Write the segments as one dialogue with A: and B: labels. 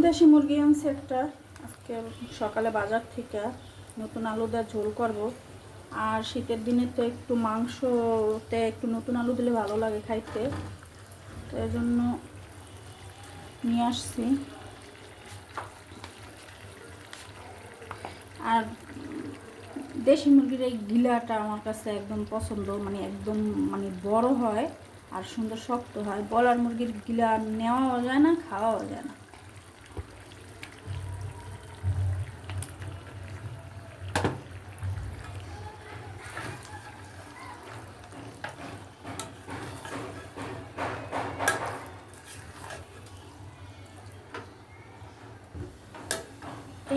A: দেশি মুরগি আনছে একটা, আজকে সকালে বাজার থেকে। নতুন আলু দিয়ে ঝোল করব। আর শীতের দিনে তো একটু মাংসতে একটু নতুন আলু দিলে ভালো লাগে খাইতে, তো এই জন্য নিয়ে আসছি। আর দেশি মুরগির এই গিলাটা আমার কাছে একদম পছন্দ, মানে একদম মানে বড় হয় আর সুন্দর শক্ত হয়। ব্রয়লার মুরগির গিলা নেওয়াও যায় না, খাওয়াও যায় না।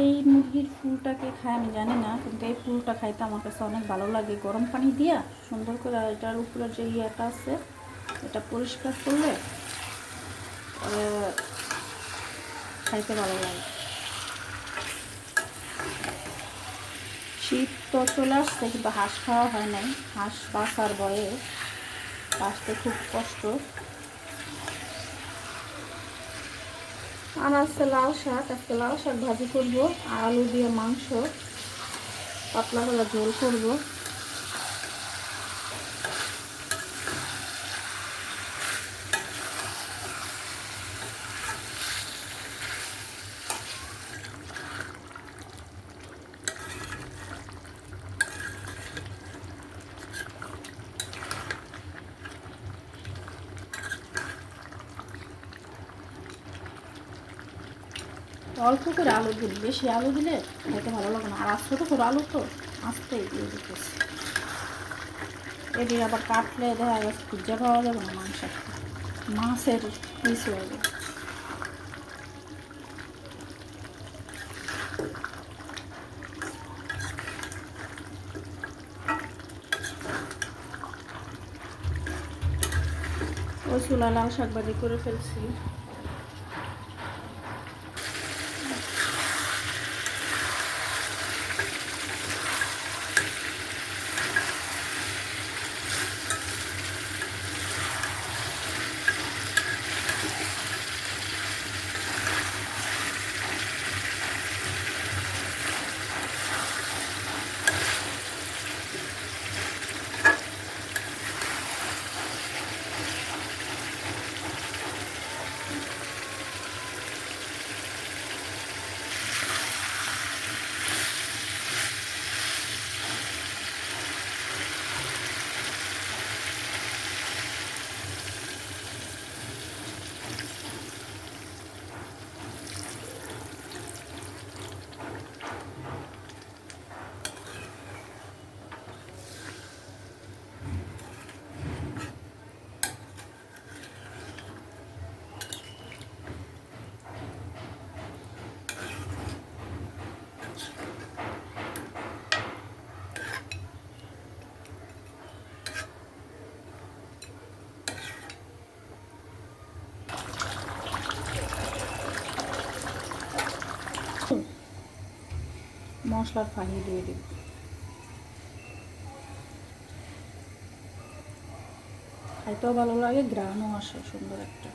A: এই মুরগির ফুলটাকে খায় আমি জানি না, কিন্তু এই ফুলটা খাইতে আমার কাছে অনেক ভালো লাগে। গরম পানি দিয়া সুন্দর করে এটার উপরে যে ইয়েটা আছে এটা পরিষ্কার করলে খাইতে ভালো লাগে। শীত তো চলে আসছে, কিন্তু হাঁস খাওয়া হয় নাই। হাঁস বাঁচার ভয়ে বাঁচতে খুব কষ্ট। আর আছে লাল শাক, আজকে লাল শাক ভাজি করবো আর আলু দিয়ে মাংস পাতলা করে ঝোল করবো। অল্প করে আলু দিন, বেশি আলু দিলে খাইতে ভালো লাগে না। আর ছোটো ছোটো আলু তো আস্তেই দিয়ে দিতেছি। এটি আবার কাটলে দেখা গেছে খুঁজে পাওয়া যাবে না, মাছের পিস হয়ে যাবে। ওই চুলা লাল শাক ভাজি করে ফেলছি। মশলার পানি দিয়ে দিব। খাইতেও ভালো লাগে, গ্রানও আসে সুন্দর একটা।